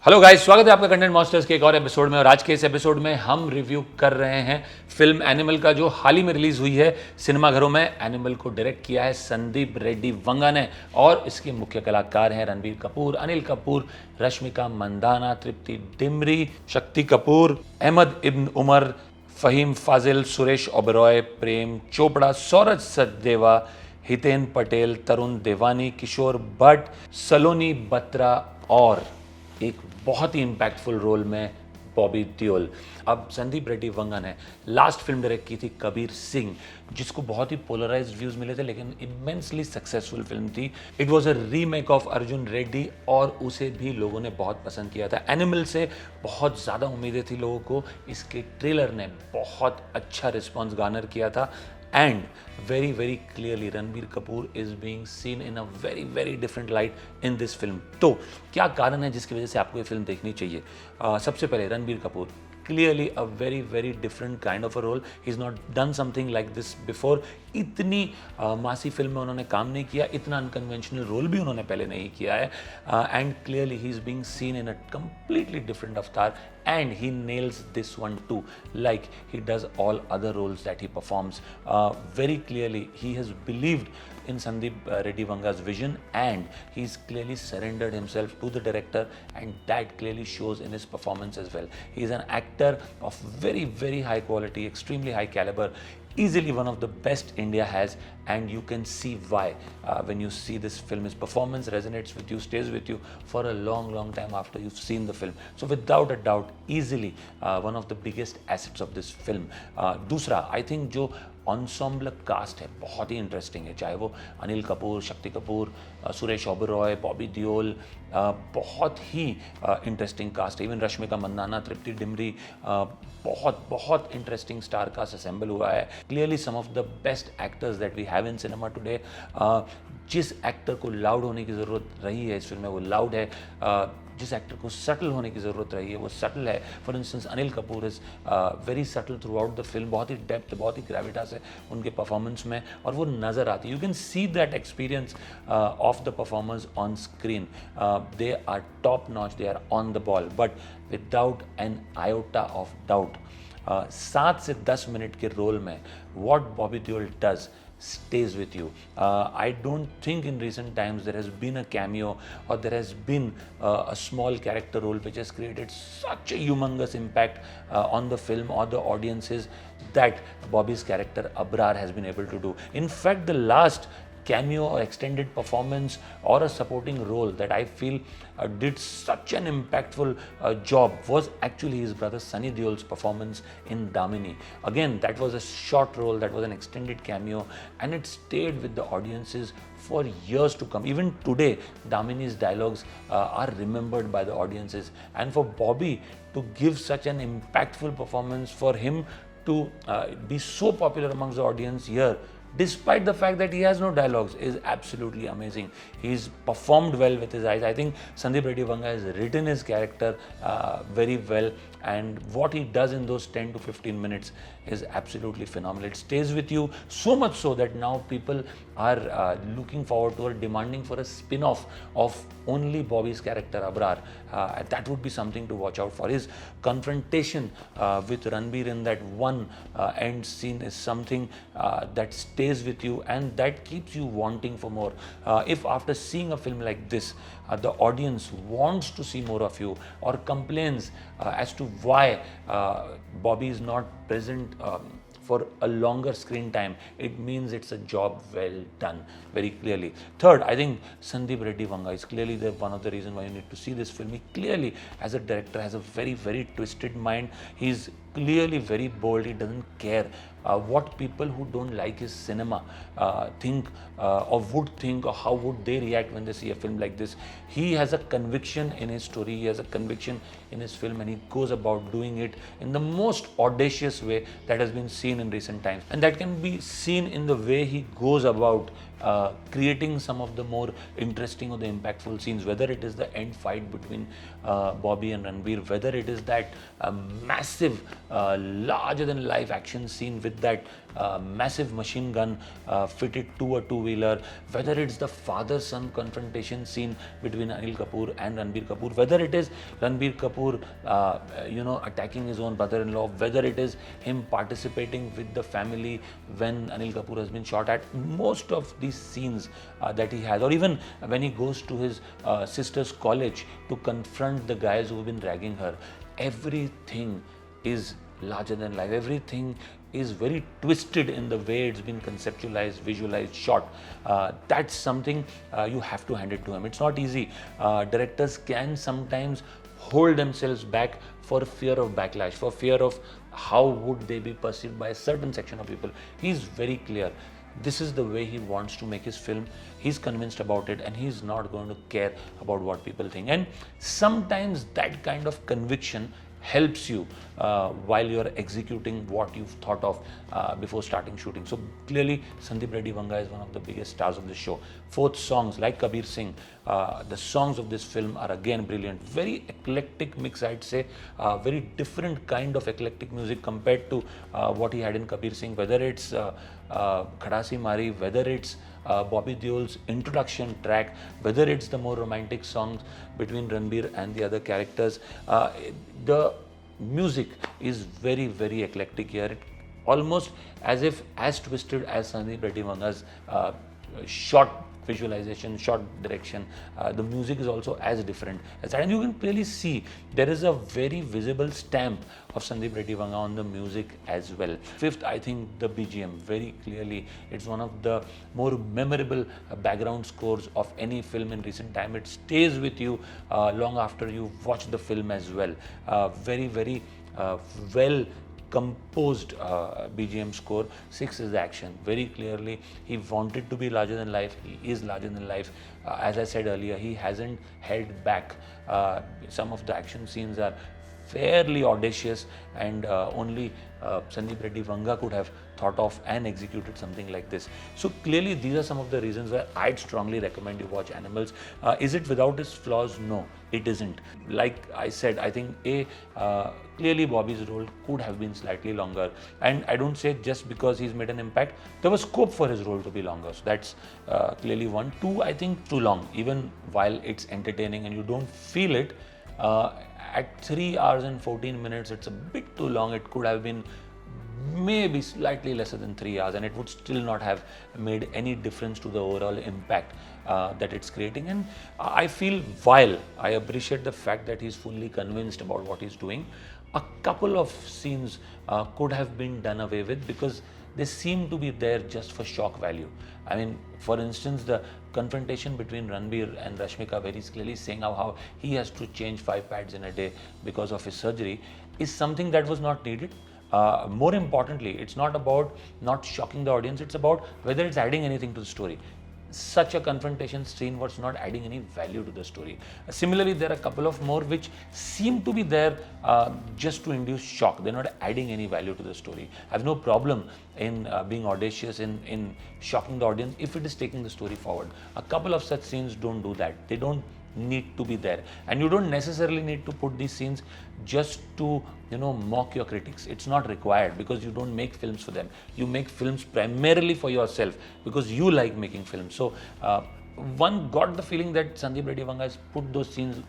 Hello guys, स्वागत है आपका कंटेंट मॉन्स्टर्स के एक और एपिसोड में। और आज के इस एपिसोड में हम रिव्यू कर रहे हैं फिल्म एनिमल का, जो हाल ही में रिलीज हुई है सिनेमाघरों में। एनिमल को डायरेक्ट किया है संदीप रेड्डी वंगा ने और इसके मुख्य कलाकार हैं रणबीर कपूर, अनिल कपूर, रश्मिका मंदाना, तृप्ति डिमरी, शक्ति कपूर, अहमद इब्न उमर, फहीम फाजिल, सुरेश ओबरॉय, प्रेम चोपड़ा, सौरज सचदेवा, हितेन पटेल, तरुण देवानी, किशोर भट्ट, सलोनी बत्रा और एक बहुत ही इम्पैक्टफुल रोल में बॉबी देओल। अब संदीप रेड्डी वंगा ने लास्ट फिल्म डायरेक्ट की थी कबीर सिंह, जिसको बहुत ही पोलराइज्ड व्यूज मिले थे, लेकिन इमेंसली सक्सेसफुल फिल्म थी। It was a remake of Arjun Reddy और उसे भी लोगों ने बहुत पसंद किया था। एनिमल से बहुत ज़्यादा उम्मीदें थी लोगों को। इसके ट्रेलर ने बहुत अच्छा रिस्पॉन्स गार्नर किया था and very clearly Ranbir Kapoor is being seen in a very different light in this film। तो क्या कारण है जिसकी वजह से आपको ये फिल्म देखनी चाहिए? सबसे पहले Ranbir Kapoor, clearly a very different kind of a role। he's not done something like this before। इतनी मासी फिल्म में उन्होंने काम नहीं किया, इतना अनकन्वेंशनल रोल भी उन्होंने पहले नहीं किया है। And clearly he is being seen in a completely different अवतार and he nails this one too, like he does all other roles that he performs। Very clearly he has believed in Sandeep Reddy Vanga's vision and he's clearly surrendered himself to the director, and that clearly shows in his performance as well। He is an actor of very high quality, extremely high caliber, easily one of the best India has, and you can see why when you see this film। His performance resonates with you, stays with you for a long time after you've seen the film। So without a doubt easily one of the biggest assets of this film। दूसरा, I think जो ensemble cast है बहुत ही interesting है, चाहे वो अनिल कपूर, शक्ति कपूर, सुरेश ओबरॉय, बॉबी देओल, बहुत ही इंटरेस्टिंग कास्ट है। इवन रश्मिका मंदाना, तृप्ति डिमरी, बहुत इंटरेस्टिंग स्टार कास्ट असेंबल हुआ है। Clearly some of the best actors that we have in cinema today. जिस एक्टर को लाउड होने की ज़रूरत रही है इस फिल्म में वो लाउड है, जिस एक्टर को सटल होने की ज़रूरत रही है वो सटल है। For instance Anil Kapoor is very subtle through out the film. बहुत ही डेप्थ, बहुत ही ग्रेविटास है उनके परफॉर्मेंस में और वो नज़र आती है। You can see that experience of the performers on screen. They are top notch, they are on the ball, but without an iota of doubt. 7 से 10 मिनट के रोल में what Bobby Deol does stays with you। I don't think in recent times there has been a cameo or there has been a small character role which has created such a humongous impact on the film or the audiences that Bobby's character Abrar has been able to do। In fact, the last cameo or extended performance or a supporting role that I feel did such an impactful job was actually his brother Sunny Deol's performance in Damini। Again, that was a short role, that was an extended cameo, and it stayed with the audiences for years to come। Even today, Damini's dialogues are remembered by the audiences, and for Bobby to give such an impactful performance, for him to be so popular amongst the audience here despite the fact that he has no dialogues, is absolutely amazing। He's performed well with his eyes। I think Sandeep Reddy Vanga has written his character very well, and what he does in those 10 to 15 minutes is absolutely phenomenal। It stays with you so much so that now people are looking forward to or demanding for a spin-off of only Bobby's character Abrar। That would be something to watch out for। His confrontation with Ranbir in that one end scene is something that stays with you and that keeps you wanting for more। If after seeing a film like this the audience wants to see more of you or complains as to why Bobby is not present for a longer screen time, it means it's a job well done, very clearly। Third, I think Sandeep Reddy Vanga is clearly one of the reasons why you need to see this film। He clearly, as a director, has a very twisted mind। He's clearly very bold। He doesn't care what people who don't like his cinema think or would think, or how would they react when they see a film like this। He has a conviction in his story, he has a conviction in his film, and he goes about doing it in the most audacious way that has been seen in recent times, and that can be seen in the way he goes about creating some of the more interesting or the impactful scenes, whether it is the end fight between Bobby and Ranbir, whether it is that massive, larger than life action scene with that massive machine gun fitted to a two-wheeler, whether it's the father-son confrontation scene between Anil Kapoor and Ranbir Kapoor, whether it is Ranbir Kapoor, attacking his own brother-in-law, whether it is him participating with the family when Anil Kapoor has been shot at. Most of these scenes that he has, or even when he goes to his sister's college to confront the guys who have been dragging her, everything is larger than life. Everything is very twisted in the way it's been conceptualized, visualized, shot. That's something you have to hand it to him. It's not easy. Directors can sometimes hold themselves back for fear of backlash, for fear of how would they be perceived by a certain section of people. He's very clear. This is the way he wants to make his film. He's convinced about it, and he's not going to care about what people think. And sometimes that kind of conviction helps you while you're executing what you've thought of before starting shooting. So clearly Sandeep Reddy Vanga is one of the biggest stars of the show. Fourth songs like Kabir Singh, the songs of this film are again brilliant. Very eclectic mix, I'd say. Very different kind of eclectic music compared to what he had in Kabir Singh, whether it's Khadasi Mari, whether it's Bobby Deol's introduction track, whether it's the more romantic songs between Ranbir and the other characters. The music is very, very eclectic here. It almost as if as twisted as Sandeep Reddy Vanga's shot visualization, shot direction. The music is also as different as that, and you can clearly see there is a very visible stamp of Sandeep Reddy Vanga on the music as well. Fifth, I think the BGM, very clearly it's one of the more memorable background scores of any film in recent time. It stays with you long after you've watched the film as well. Very, very well composed BGM score. 6 is the action. Very clearly he wanted to be larger than life. He is larger than life. As I said earlier, he hasn't held back. Some of the action scenes are fairly audacious, and only Sandeep Reddy Vanga could have thought of and executed something like this. So clearly these are some of the reasons why I'd strongly recommend you watch Animals. Is it without its flaws? No, it isn't. Like I said, I think clearly Bobby's role could have been slightly longer, and I don't say just because he's made an impact. There was scope for his role to be longer, so that's clearly one. Two, I think too long, even while it's entertaining and you don't feel it. At 3 hours and 14 minutes, it's a bit too long. It could have been maybe slightly lesser than 3 hours, and it would still not have made any difference to the overall impact that it's creating. And I feel, while I appreciate the fact that he's fully convinced about what he's doing, a couple of scenes could have been done away with because they seem to be there just for shock value. I mean, for instance, the confrontation between Ranbir and Rashmika, very clearly saying how he has to change 5 pads in a day because of his surgery, is something that was not needed. More importantly, it's not about not shocking the audience, it's about whether it's adding anything to the story. Such a confrontation scene was not adding any value to the story. Similarly, there are a couple of more which seem to be there just to induce shock. They're not adding any value to the story. I have no problem in being audacious in shocking the audience if it is taking the story forward. A couple of such scenes don't do that. They don't need to be there, and you don't necessarily need to put these scenes just to mock your critics. It's not required, because you don't make films for them. You make films primarily for yourself because you like making films. So one got the feeling that Sandeep Reddy Vanga has put those scenes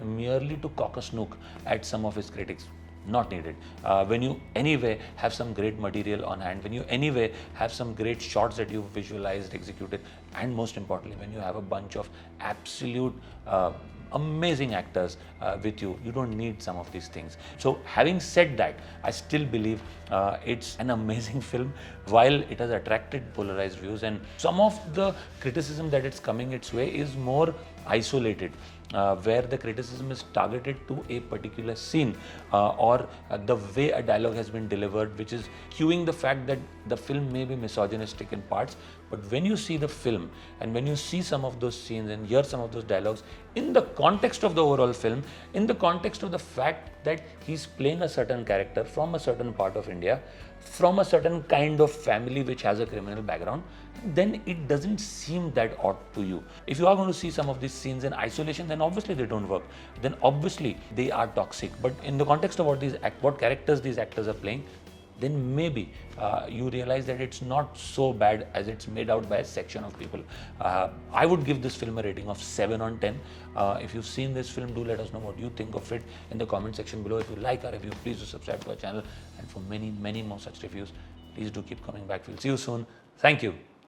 merely to cock a snook at some of his critics. Not needed. When you anyway have some great material on hand, when you anyway have some great shots that you've visualized, executed, and most importantly, when you have a bunch of absolute amazing actors with you, you don't need some of these things. So having said that, I still believe it's an amazing film. While it has attracted polarized views, and some of the criticism that it's coming its way is more isolated. where the criticism is targeted to a particular scene or the way a dialogue has been delivered, which is cueing the fact that the film may be misogynistic in parts. But when you see the film and when you see some of those scenes and hear some of those dialogues in the context of the overall film, in the context of the fact that he's playing a certain character from a certain part of India, from a certain kind of family which has a criminal background, then it doesn't seem that odd to you. If you are going to see some of these scenes in isolation, then obviously they don't work. Then obviously they are toxic. But in the context of what characters these actors are playing, then maybe you realize that it's not so bad as it's made out by a section of people. I would give this film a rating of 7 on 10. If you've seen this film, do let us know what you think of it in the comment section below. If you like our review, please do subscribe to our channel. And for many, many more such reviews, please do keep coming back. We'll see you soon. Thank you.